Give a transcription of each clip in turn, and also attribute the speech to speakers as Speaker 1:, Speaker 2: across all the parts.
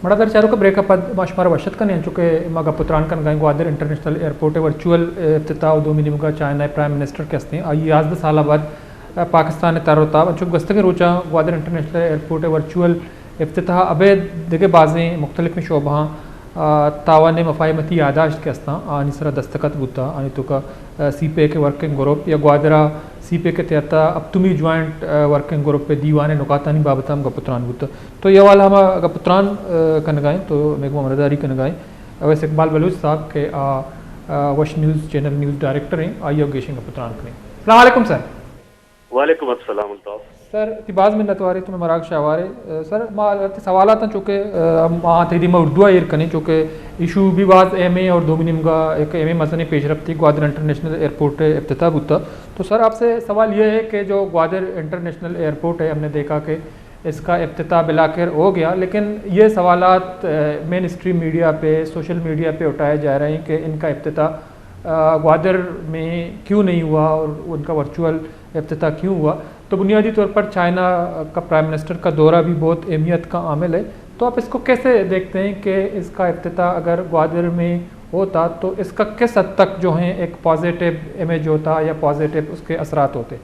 Speaker 1: मड़ा दर चारों का ब्रेकअप माशमारा वशत का नहीं चुके मगा पुत्रान कन गए ग्वादर इंटरनेशनल एयरपोर्ट वर्चुअल इफ्तिताह दो mini muga China prime minister के हस्ते आई आज 10 साल बाद पाकिस्तान तारोताब चुक गस्तगे रोचा ग्वादर इंटरनेशनल एयरपोर्ट वर्चुअल इफ्तिताह अबे दिगे बाजें मुख्तलिफ शोबा तावान मफाहमती यादाश्त के हस्ता आनिसरा दस्तखत बुता आनी तो का CPA के वर्किंग ग्रुप या ग्वादरा CPA के तहता अब तुमी ज्वाइंट वर्किंग ग्रुप पे दीवान नुकातानी बाबत हम गपुत्रान बुता तो ये वाला हम गपुत्रान कन गए तो मेरे को मरदारी कन गए वैसे इकबाल बलूच साहब के वश न्यूज़ चैनल न्यूज़ डायरेक्टर हैं आइए गेशिंग गपुत्रान करें। अस्सलाम वालेकुम सर।
Speaker 2: वालेकुम अस्सलाम
Speaker 1: सर तिबाज में नतवारे तुम्हें मराग शावारे सर सवाल आता चूँकि माँ तेरी मैं उर्दू आयर कने चूँकि इशू भी बाज MA और दो मिनिम का एक MA Masne पेशरफ्ती Gwadar international airport इफ्तिताह बुता। तो सर आपसे सवाल ये है कि जो ग्वादर इंटरनेशनल एयरपोर्ट है हमने देखा कि इसका इफ्तिताह बिलाकर हो गया, लेकिन ये सवालात मेन स्ट्रीम मीडिया पे सोशल मीडिया पे उठाए जा रहे हैं कि इनका इफ्तिताह ग्वादर में क्यों नहीं हुआ और उनका वर्चुअल इफ्तिताह क्यों हुआ। तो बुनियादी तौर पर चाइना का प्राइम मिनिस्टर का दौरा भी बहुत अहमियत का आमिल है, तो आप इसको कैसे देखते हैं कि इसका इफ्तिताह अगर ग्वादर में होता तो इसका किस हद तक जो है एक पॉजिटिव इमेज होता या पॉजिटिव उसके असरात होते?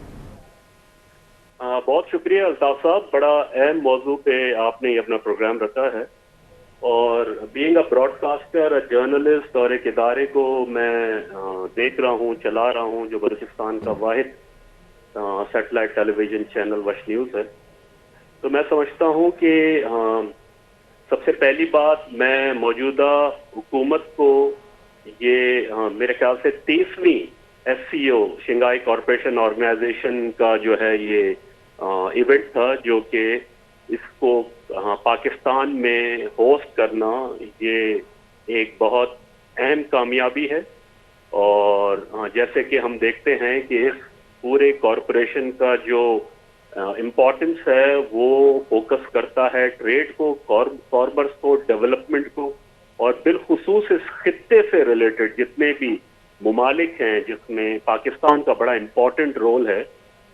Speaker 2: बहुत शुक्रिया अल्ताफ साहब, बड़ा अहम मौजू पे आपने अपना प्रोग्राम रखा है और बीइंग अ ब्रॉडकास्टर, जर्नलिस्ट और एक इदारे को मैं देख रहा हूँ, चला रहा हूँ जो बलूचिस्तान का वाहिद सैटेलाइट टेलीविज़न चैनल वश न्यूज़ है। तो मैं समझता हूँ कि सबसे पहली बात मैं मौजूदा हुकूमत को ये मेरे ख्याल से 30वीं SCO शंघाई कॉरपोरेशन ऑर्गेनाइजेशन का जो है ये इवेंट था, जो कि इसको पाकिस्तान में होस्ट करना ये एक बहुत अहम कामयाबी है। और जैसे कि हम देखते हैं कि इस पूरे कॉरपोरेशन का जो इम्पोर्टेंस है वो फोकस करता है ट्रेड को, कॉमर्स को, डेवलपमेंट को, और बिलखुसूस इस खित्ते से रिलेटेड जितने भी मुमालिक हैं जिसमें पाकिस्तान का बड़ा इम्पोर्टेंट रोल है।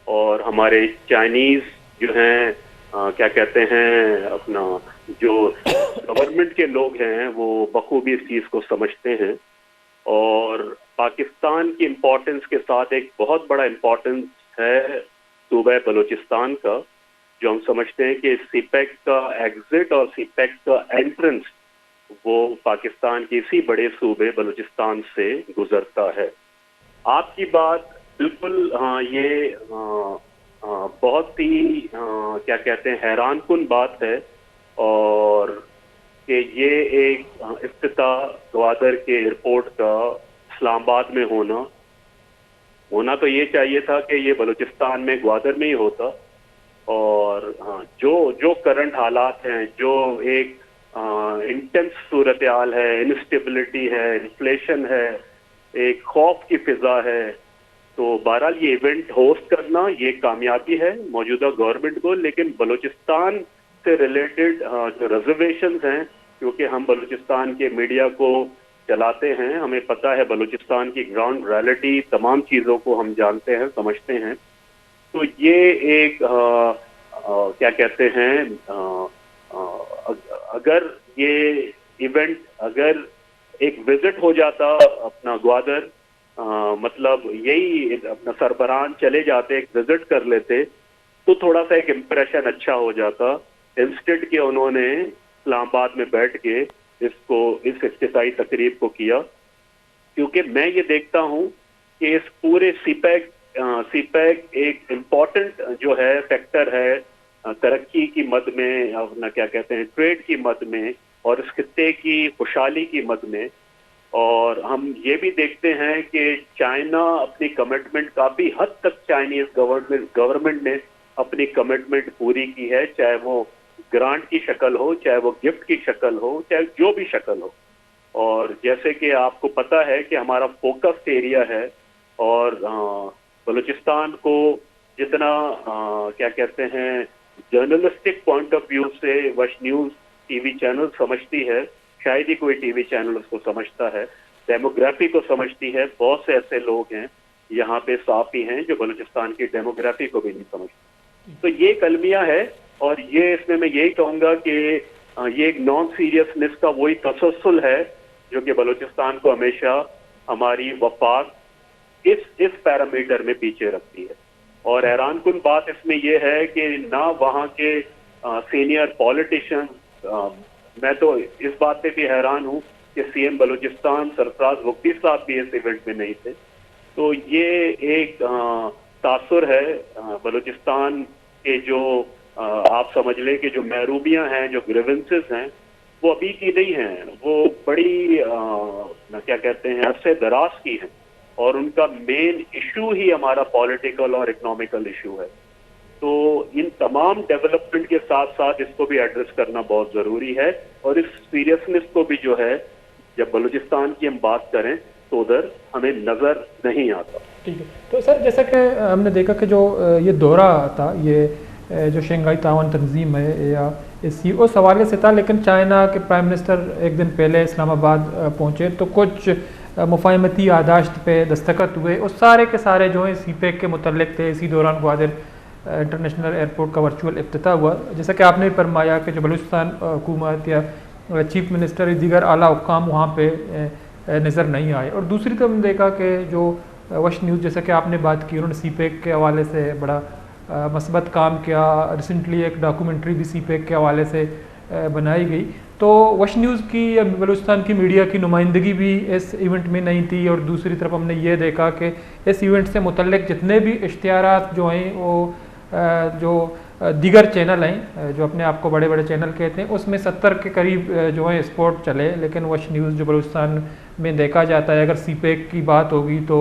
Speaker 2: और हमारे चाइनीज़ जो हैं क्या कहते हैं अपना जो गवर्नमेंट के लोग हैं वो बखूबी इस चीज़ को समझते हैं। और पाकिस्तान की इम्पोर्टेंस के साथ एक बहुत बड़ा इम्पोर्टेंस है सूबा बलूचिस्तान का, जो हम समझते हैं कि CPEC का एग्जिट और CPEC का एंट्रेंस वो पाकिस्तान के इसी बड़े सूबे बलूचिस्तान से गुजरता है। आपकी बात बिल्कुल ये बहुत ही क्या कहते हैं हैरान कुन बात है, और कि ये एक इफ्तिताह ग्वादर के एयरपोर्ट का इस्लामाबाद में होना तो ये चाहिए था कि ये बलूचिस्तान में ग्वादर में ही होता। और जो करंट हालात हैं, जो एक इंटेंस सूरत हाल है, इंस्टेबिलिटी है, इन्फ्लेशन है, एक खौफ की फिजा है, तो बहरहाल ये इवेंट होस्ट करना ये कामयाबी है मौजूदा गवर्नमेंट को। लेकिन बलूचिस्तान से रिलेटेड जो रिजर्वेशंस हैं, क्योंकि हम बलूचिस्तान के मीडिया को चलाते हैं, हमें पता है बलूचिस्तान की ग्राउंड रियलिटी, तमाम चीज़ों को हम जानते हैं, समझते हैं। तो ये एक क्या कहते हैं अगर ये इवेंट अगर एक विजिट हो जाता अपना ग्वादर, मतलब यही अपना सरबराह चले जाते, एक विजिट कर लेते, तो थोड़ा सा एक इम्प्रेशन अच्छा हो जाता। इंस्टेड के उन्होंने इस्लामाबाद में बैठ के इस इफ्तिताई तकरीब को किया, क्योंकि मैं ये देखता हूँ कि इस पूरे CPEC एक इम्पॉर्टेंट जो है फैक्टर है तरक्की की मद में, अपना क्या कहते हैं ट्रेड की मद में, और इस खित्ते की खुशहाली की मद में। और हम ये भी देखते हैं कि चाइना अपनी कमिटमेंट काफ़ी हद तक चाइनीज गवर्नमेंट ने अपनी कमिटमेंट पूरी की है, चाहे वो ग्रांट की शक्ल हो, चाहे वो गिफ्ट की शक्ल हो, चाहे जो भी शक्ल हो। और जैसे कि आपको पता है कि हमारा फोकस एरिया है, और बलूचिस्तान को जितना क्या कहते हैं जर्नलिस्टिक पॉइंट ऑफ व्यू से वश न्यूज़ TV चैनल समझती है, शायद ही कोई TV चैनल उसको समझता है, डेमोग्राफी को समझती है। बहुत से ऐसे लोग हैं यहाँ पे साफी हैं जो बलूचिस्तान की डेमोग्राफी को भी नहीं समझते। तो ये कलमिया है, और ये इसमें मैं यही कहूँगा कि ये एक नॉन सीरियसनेस का वही तसलसल है जो कि बलूचिस्तान को हमेशा हमारी वफाक इस पैरामीटर में पीछे रखती है। और हैरान कुन बात इसमें यह है कि ना वहाँ के सीनियर पॉलिटिशियंस, मैं तो इस बात पे भी हैरान हूँ कि सीएम बलूचिस्तान सरफराज मुफ्ती साहब भी इस इवेंट में नहीं थे। तो ये एक तासुर है बलूचिस्तान के जो आप समझ लें कि जो महरूबियां हैं, जो ग्रीवेंसेस हैं, वो अभी की नहीं हैं, वो बड़ी क्या कहते हैं अरसे दराज की हैं और उनका मेन इशू ही हमारा पॉलिटिकल और इकोनॉमिकल इशू है। तो इन तमाम डेवलपमेंट के साथ साथ इसको भी एड्रेस करना बहुत ज़रूरी है और इस सीरियसनेस को भी जो है जब बलूचिस्तान की हम बात करें तो उधर हमें नज़र नहीं आता।
Speaker 1: ठीक है, तो सर जैसा कि हमने देखा कि जो ये दौरा था, ये जो शंघाई तावन तंजीम है या इसी उस हवाले से था, लेकिन चाइना के प्राइम मिनिस्टर एक दिन पहले इस्लामाबाद पहुँचे तो कुछ मुफाहमती आदाश्त पे दस्तखत हुए। उस सारे के सारे जो हैं सीपेक के मुतल्लिक थे। इसी दौरान ग्वादर इंटरनेशनल एयरपोर्ट का वर्चुअल इफ्तिताह हुआ। जैसा कि आपने फरमाया कि जो बलूचिस्तान हुकूमत या चीफ मिनिस्टर दीगर आला हुक्काम वहाँ पे नज़र नहीं आए। और दूसरी तरफ हमने देखा कि जो वश न्यूज़, जैसा कि आपने बात की, उन्होंने सीपेक के हवाले से बड़ा मस्बत काम किया। रिसेंटली एक डॉक्यूमेंट्री भी सीपेक के हवाले से बनाई गई। तो वश न्यूज़ की या बलूचिस्तान की मीडिया की नुमाइंदगी भी इस इवेंट में नहीं थी। और दूसरी तरफ हमने ये देखा कि इस इवेंट से मुतल्लिक जितने भी इश्तिहारात जो हैं वो जो दीगर चैनल हैं जो अपने आप को बड़े बड़े चैनल कहते हैं, उसमें 70 के करीब जो है स्पोर्ट चले। लेकिन वश न्यूज़ जो बलूचिस्तान में देखा जाता है, अगर सीपेक की बात होगी तो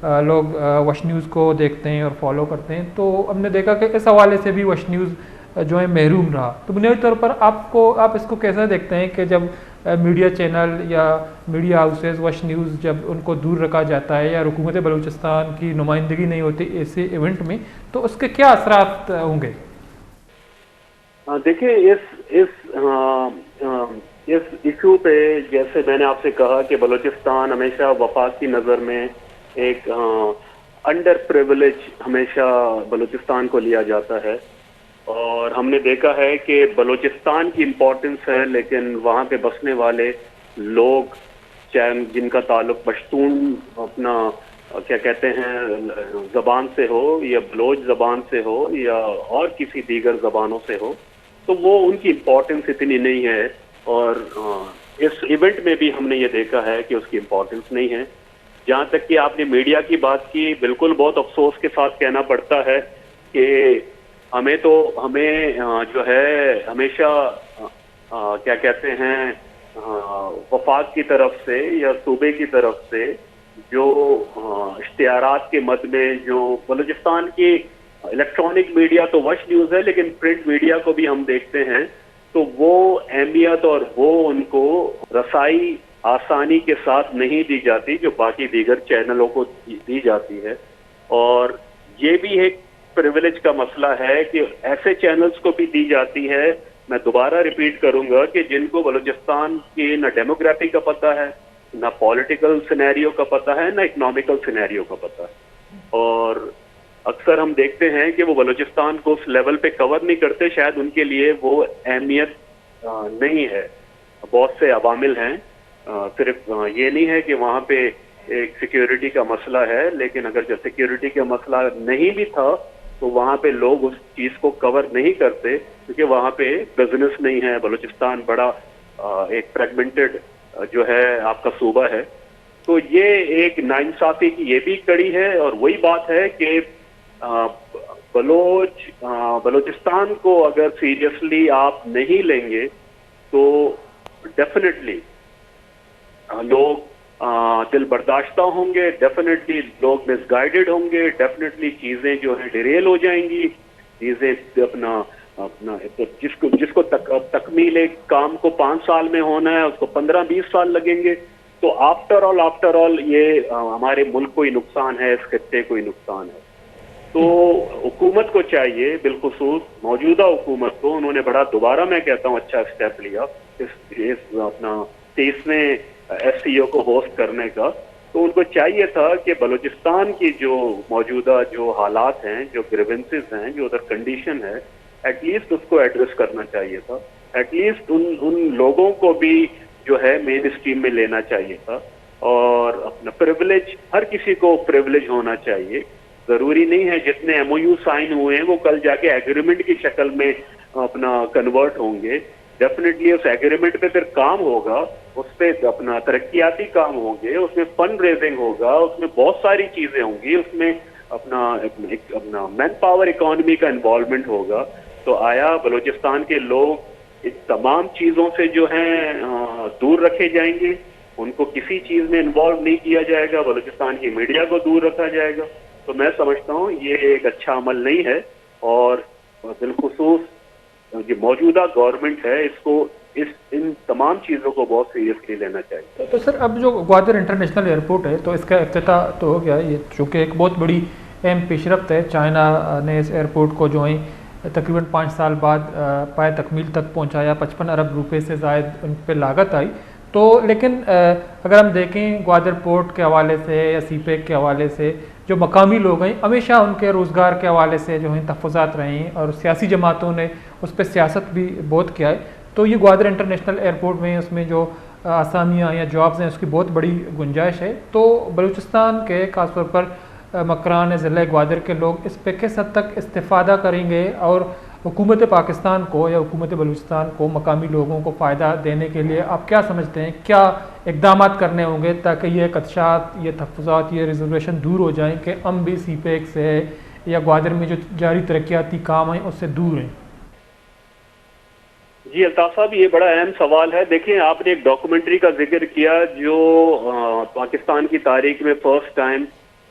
Speaker 1: लोग वश न्यूज़ को देखते हैं और फॉलो करते हैं। तो हमने देखा कि इस हवाले से भी वश न्यूज़ जो है महरूम रहा। तो बुनियादी तौर पर आप इसको कैसे देखते हैं कि जब मीडिया चैनल या मीडिया हाउसेस वश न्यूज़ जब उनको दूर रखा जाता है या हुकूमत बलूचिस्तान की नुमाइंदगी नहीं होती ऐसे इवेंट में, तो उसके क्या असरात होंगे?
Speaker 2: देखिए इस इशू पे जैसे मैंने आपसे कहा कि बलूचिस्तान हमेशा वफाक की नज़र में एक अंडर प्रिविलेज हमेशा बलूचिस्तान को लिया जाता है। और हमने देखा है कि बलूचिस्तान की इम्पोर्टेंस है, लेकिन वहाँ पे बसने वाले लोग, चाहे जिनका ताल्लुक पश्तून अपना क्या कहते हैं ज़बान से हो या बलोच ज़बान से हो या और किसी दीगर ज़बानों से हो, तो वो उनकी इम्पोर्टेंस इतनी नहीं है। और इस इवेंट में भी हमने ये देखा है कि उसकी इम्पोर्टेंस नहीं है। जहाँ तक कि आपने मीडिया की बात की, बिल्कुल बहुत अफसोस के साथ कहना पड़ता है कि हमें जो है हमेशा क्या कहते हैं वफाक की तरफ से या सूबे की तरफ से जो इश्तिहारात के मद में जो बलूचिस्तान की इलेक्ट्रॉनिक मीडिया तो वश न्यूज़ है, लेकिन प्रिंट मीडिया को भी हम देखते हैं तो वो अहमियत और वो उनको रसाई आसानी के साथ नहीं दी जाती जो बाकी दीगर चैनलों को दी जाती है। और ये भी एक प्रिविलेज का मसला है कि ऐसे चैनल्स को भी दी जाती है, मैं दोबारा रिपीट करूंगा, कि जिनको बलूचिस्तान की न डेमोग्राफी का पता है, न पॉलिटिकल सिनेरियो का पता है, न इकोनॉमिकल सिनेरियो का पता है। और अक्सर हम देखते हैं कि वो बलूचिस्तान को उस लेवल पे कवर नहीं करते, शायद उनके लिए वो अहमियत नहीं है। बहुत से अवामिल हैं, सिर्फ ये नहीं है कि वहाँ पे एक सिक्योरिटी का मसला है, लेकिन अगर जो सिक्योरिटी का मसला नहीं भी था तो वहाँ पे लोग उस चीज़ को कवर नहीं करते क्योंकि वहाँ पे बिजनेस नहीं है। बलूचिस्तान बड़ा एक फ्रेगमेंटेड जो है आपका सूबा है। तो ये एक नाइंसाफी की ये भी कड़ी है। और वही बात है कि बलूचिस्तान को अगर सीरियसली आप नहीं लेंगे तो डेफिनेटली लोग दिल बर्दाश्ता होंगे, डेफिनेटली लोग मिसगाइडेड होंगे, डेफिनेटली चीज़ें जो है डिरेल हो जाएंगी, चीज़ें अपना जिसको तकमील काम को 5 साल में होना है उसको 15-20 साल लगेंगे। तो आफ्टर ऑल ये हमारे मुल्क को ही नुकसान है, इस खित्ते को ही नुकसान है। तो हुकूमत को चाहिए, बिलखुसूस मौजूदा हुकूमत को, उन्होंने बड़ा दोबारा मैं कहता हूँ अच्छा स्टेप लिया इस अपना 23वें SCO को होस्ट करने का। तो उनको चाहिए था कि बलूचिस्तान की जो मौजूदा जो हालात हैं, जो ग्रीवेंसेस हैं, जो उधर कंडीशन है, एटलीस्ट उसको एड्रेस करना चाहिए था। ایٹ لیسٹ ان لوگوں کو بھی جو ہے مین اسٹریم میں لینا چاہیے تھا. اور اپنا پریولیج، ہر کسی کو پریولیج ہونا چاہیے. ضروری نہیں ہے جتنے ایم او یو سائن ہوئے ہیں وہ کل جا کے ایگریمنٹ کی شکل میں اپنا کنورٹ ہوں گے. ڈیفینیٹلی اس ایگریمنٹ پہ پھر کام ہوگا، اس پہ اپنا ترقیاتی کام ہوں گے، اس میں فنڈ ریزنگ ہوگا، اس میں بہت ساری چیزیں ہوں گی، اس میں اپنا مین پاور اکانومی کا انوالومنٹ ہوگا. تو آیا بلوچستان کے لوگ اس تمام چیزوں سے جو ہیں دور رکھے جائیں گے؟ ان کو کسی چیز میں انوالو نہیں کیا جائے گا، بلوچستان کی میڈیا کو دور رکھا جائے گا. تو میں سمجھتا ہوں یہ ایک اچھا عمل نہیں ہے، اور بالخصوص جو موجودہ گورنمنٹ ہے اس کو ان تمام چیزوں کو بہت سیریسلی لینا چاہیے.
Speaker 1: تو سر اب جو گوادر انٹرنیشنل ایئرپورٹ ہے تو اس کا افتتاح تو ہو گیا، یہ چونکہ ایک بہت بڑی اہم پیش رفت ہے. چائنا نے اس ایئرپورٹ کو جو ہے تقریباً 5 سال بعد پائے تکمیل تک پہنچایا. 55 ارب روپے سے زائد ان پہ لاگت آئی. تو لیکن اگر ہم دیکھیں گوادر پورٹ کے حوالے سے یا سی پیک کے حوالے سے جو مقامی لوگ ہیں ہمیشہ ان کے روزگار کے حوالے سے جو ہیں تحفظات رہے ہیں، اور سیاسی جماعتوں نے اس پہ سیاست بھی بہت کیا ہے. تو یہ گوادر انٹرنیشنل ایئرپورٹ میں اس میں جو آسامیاں یا جابز ہیں اس کی بہت بڑی گنجائش ہے. تو بلوچستان کے خاص طور پر مکران ضلع گوادر کے لوگ اس پہ کس حد تک استفادہ کریں گے، اور حکومت پاکستان کو یا حکومت بلوچستان کو مقامی لوگوں کو فائدہ دینے کے لیے آپ کیا سمجھتے ہیں، کیا اقدامات کرنے ہوں گے تاکہ یہ خدشات، یہ تحفظات، یہ ریزرویشن دور ہو جائیں کہ ہم بھی سی پیک سے یا گوادر میں جو جاری ترقیاتی کام ہیں اس سے دور ہیں؟
Speaker 2: جی الطاف صاحب، یہ بڑا اہم سوال ہے. دیکھیں، آپ نے ایک ڈاکومنٹری کا ذکر کیا جو پاکستان کی تاریخ میں first time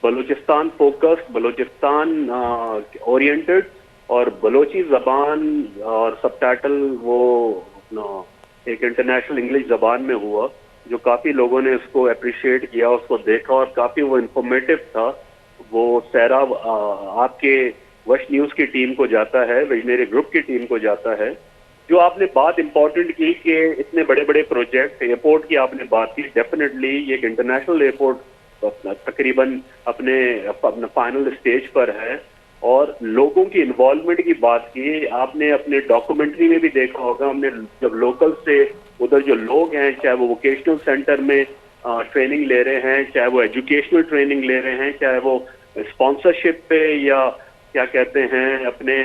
Speaker 2: Balochistan focused, Balochistan oriented اور بلوچی زبان اور سب ٹائٹل وہ ایک انٹرنیشنل انگلش زبان میں ہوا، جو کافی لوگوں نے اس کو اپریشیٹ کیا، اس کو دیکھا، اور کافی وہ انفارمیٹو تھا. وہ سیراب آپ کے وش نیوز کی ٹیم کو جاتا ہے، میرے گروپ کی ٹیم کو جاتا ہے. جو آپ نے بات امپورٹنٹ کی کہ اتنے بڑے بڑے پروجیکٹ، ایئرپورٹ کی آپ نے بات کی، ڈیفینیٹلی یہ ایک انٹرنیشنل ایئرپورٹ تقریباً اپنے فائنل اسٹیج پر ہے. اور لوگوں کی انوالومنٹ کی بات کی، آپ نے اپنے ڈاکومنٹری میں بھی دیکھا ہوگا. ہم نے جب لوکل سے ادھر جو لوگ ہیں، چاہے وہ ووکیشنل سینٹر میں ٹریننگ لے رہے ہیں، چاہے وہ ایجوکیشنل ٹریننگ لے رہے ہیں، چاہے وہ اسپانسرشپ پہ یا کیا کہتے ہیں اپنے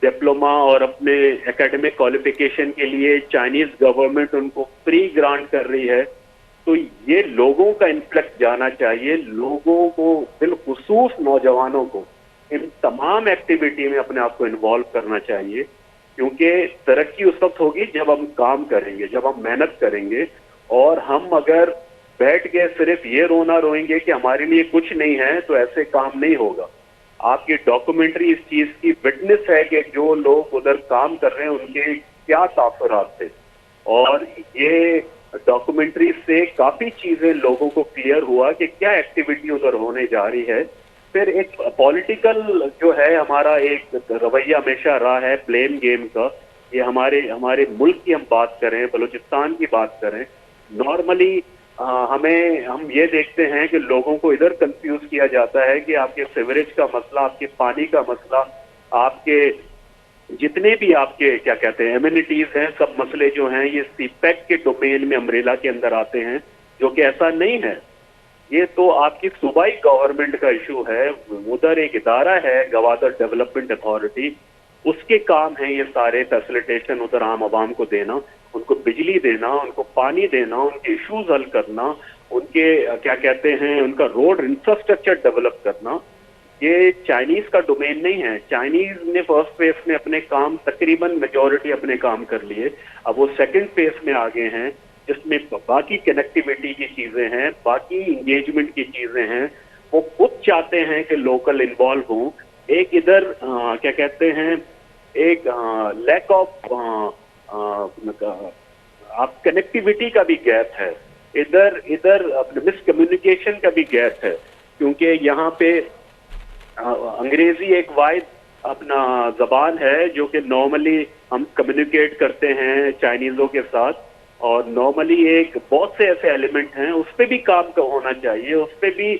Speaker 2: ڈپلوما اور اپنے اکیڈمک کوالیفیکیشن کے لیے چائنیز گورنمنٹ ان کو فری گرانٹ کر رہی ہے. تو یہ لوگوں کا انفلیکٹ جانا چاہیے، لوگوں کو بالخصوص نوجوانوں کو ان تمام ایکٹیویٹی میں اپنے آپ کو انوالو کرنا چاہیے. کیونکہ ترقی اس وقت ہوگی جب ہم کام کریں گے، جب ہم محنت کریں گے. اور ہم اگر بیٹھ کے صرف یہ رونا روئیں گے کہ ہمارے لیے کچھ نہیں ہے تو ایسے کام نہیں ہوگا. آپ کی ڈاکومنٹری اس چیز کی وٹنس ہے کہ جو لوگ ادھر کام کر رہے ہیں ان کے کیا تاثرات تھے، اور یہ ڈاکومنٹری سے کافی چیزیں لوگوں کو کلیئر ہوا کہ کیا ایکٹیویٹی ادھر ہونے جا رہی ہے. پھر ایک پولیٹیکل جو ہے ہمارا ایک رویہ ہمیشہ رہا ہے بلیم گیم کا. یہ ہمارے ملک کی ہم بات کریں، بلوچستان کی بات کریں، نارملی ہم یہ دیکھتے ہیں کہ لوگوں کو ادھر کنفیوز کیا جاتا ہے کہ آپ کے سیوریج کا مسئلہ، آپ کے پانی کا مسئلہ، آپ کے جتنے بھی آپ کے کیا کہتے ہیں ایمینٹیز ہیں، سب مسئلے جو ہیں یہ سی پیک کے ڈومین میں امبریلا کے اندر آتے ہیں، جو کہ ایسا نہیں ہے. یہ تو آپ کی صوبائی گورنمنٹ کا ایشو ہے. ادھر ایک ادارہ ہے گوادر ڈیولپمنٹ اتھارٹی، اس کے کام ہیں یہ سارے فیسیلیٹیشن ادھر عام عوام کو دینا، ان کو بجلی دینا، ان کو پانی دینا، ان کے ایشوز حل کرنا، ان کے کیا کہتے ہیں ان کا روڈ انفراسٹرکچر ڈیولپ کرنا. یہ چائنیز کا ڈومین نہیں ہے. چائنیز نے فرسٹ فیز میں اپنے کام تقریباً میجورٹی اپنے کام کر لیے. اب وہ سیکنڈ فیز میں آگے ہیں جس میں باقی کنیکٹیویٹی کی چیزیں ہیں، باقی انگیجمنٹ کی چیزیں ہیں. وہ خود چاہتے ہیں کہ لوکل انوالو ہوں. ایک ادھر کیا کہتے ہیں ایک لیک آف آپ کنیکٹیویٹی کا بھی گیپ ہے. ادھر مس کمیونیکیشن کا بھی گیپ ہے، کیونکہ یہاں پہ انگریزی ایک واحد اپنا زبان ہے جو کہ نارملی ہم کمیونیکیٹ کرتے ہیں چائنیزوں کے ساتھ، اور نارملی ایک بہت سے ایسے ایلیمنٹ ہیں اس پہ بھی کام کا ہونا چاہیے. اس پہ بھی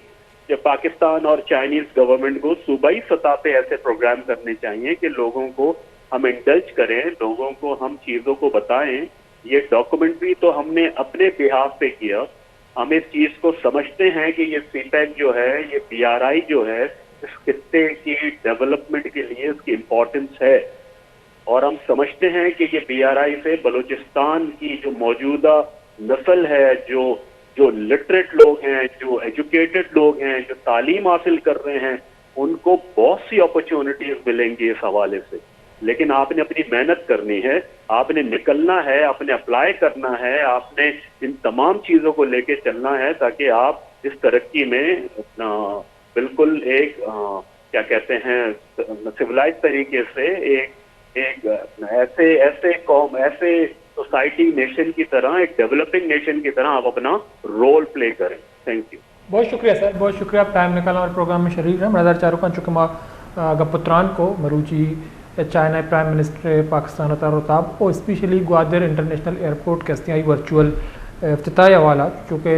Speaker 2: پاکستان اور چائنیز گورنمنٹ کو صوبائی سطح پہ ایسے پروگرام کرنے چاہیے کہ لوگوں کو हम इंडल्ज करें, लोगों को हम चीज़ों को बताएं। ये डॉक्यूमेंट्री तो हमने अपने बिहाफ पे किया, हम इस चीज़ को समझते हैं कि ये सीपैक जो है, ये BRI जो है, इस खित्ते की डेवलपमेंट के लिए इसकी इम्पोर्टेंस है, और हम समझते हैं कि ये BRI से बलूचिस्तान की जो मौजूदा नस्ल है, जो लिटरेट लोग हैं, जो एजुकेटेड लोग हैं, जो तालीम हासिल कर रहे हैं, उनको बहुत सी अपॉर्चुनिटीज मिलेंगी इस हवाले से। लेकिन आपने अपनी मेहनत करनी है, आपने निकलना है, आपने अप्लाई करना है, आपने इन तमाम चीज़ों को लेके चलना है, ताकि आप इस तरक्की में बिल्कुल एक क्या कहते हैं, सिविलाइज तरीके से एक ऐसे कौम, ऐसे सोसाइटी नेशन की तरह, एक डेवलपिंग नेशन की तरह आप अपना रोल प्ले करें। Thank you.
Speaker 1: बहुत शुक्रिया सर, बहुत शुक्रिया आप टाइम निकाला और प्रोग्राम में शरीक हैं। मज़ार चारों चूँकि माँ गपुत्रान को मरूची चाइना प्राइम मिनिस्टर पाकिस्तान ताब और स्पेशली ग्वादर इंटरनेशनल एयरपोर्ट कहते हैं वर्चुअल इफ्तिताई हवाला, चूँकि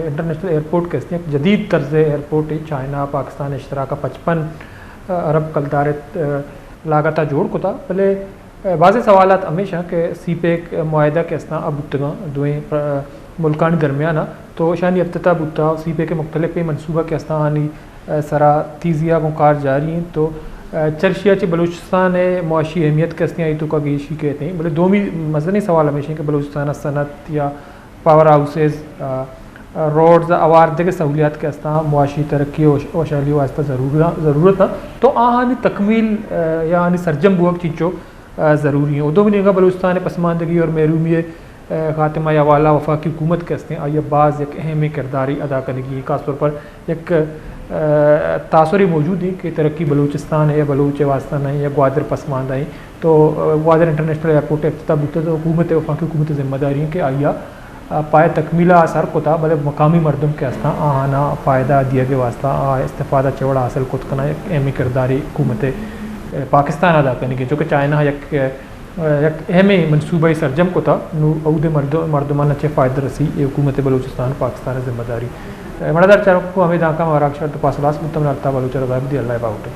Speaker 1: इंटरनेशनल एयरपोर्ट कहते हैं जदीद तर्ज एयरपोर्ट है, चाइना पाकिस्तान इश्तराका 55 अरब कलदार लागता जोड़ को था। भले वाज़े सवालात हमेशा कि सीपेक मुआहदा कहता अब तक दुएँ मुल्कानी दरमियाना तो शानी इफ्तिताह बुता सीपे के मुख्तलिफ मनसूबा कहता आनी सरा तीजिया को कार जारी हैं। तो चर्शिया चे बलूचिस्तान है मुआशी अहमियत कहते हैं तो का गेशी कहते हैं। भले दो भी मजनी सवाल हमेशा कि बलूचिस्तान सनत या पावर हाउसेज रोड्स आवारदे के सहूलियात कहता मुआशी तरक्की वशाली वास्ता ज़रूरत है। तो आनी तकमील या आनी सरजम बुअक चीज़ों ज़रूरी हैं। दो भी निगाह बलूचिस्तान पसमानदगी और महरूमी खात्मा या वाला वफाकी हुकूमत कहते हैं आइए बाज़ एक अहम किरदारी अदा करेगी। खासतौर पर एक तासुरी मौजूद है कि तरक्की बलूचिस्तान है या बलूच वास्ता नहीं या ग्वादर पसमानदा है। तो ग्वादर इंटरनेशनल एयरपोर्ट इफ्तिताह बुता तो हुकूमत वफाकी हुकूमत जिम्मेदारी है कि आइया पाए तकमीला असर को था भले मकामी मरदम के आस्था आना फ़ायदा दिया के वास्ता इस्तेफादा चवड़ा हासिल कुत करना एक अहम किरदारी हुकूमत पाकिस्तान अदा करने की, जो कि चाइना एक अहम मनसूबाई सरजम को था अहूद मरदमान अच्छे फ़ायदा रसी हुकूमत बलूचिस्तान पाकिस्तान जिम्मेदारी मदार चारों को हमें दाका माराक शर्त पासलास मुतमन अल्ताह बलूच रज़ाबदी अल्लाह बाउटे।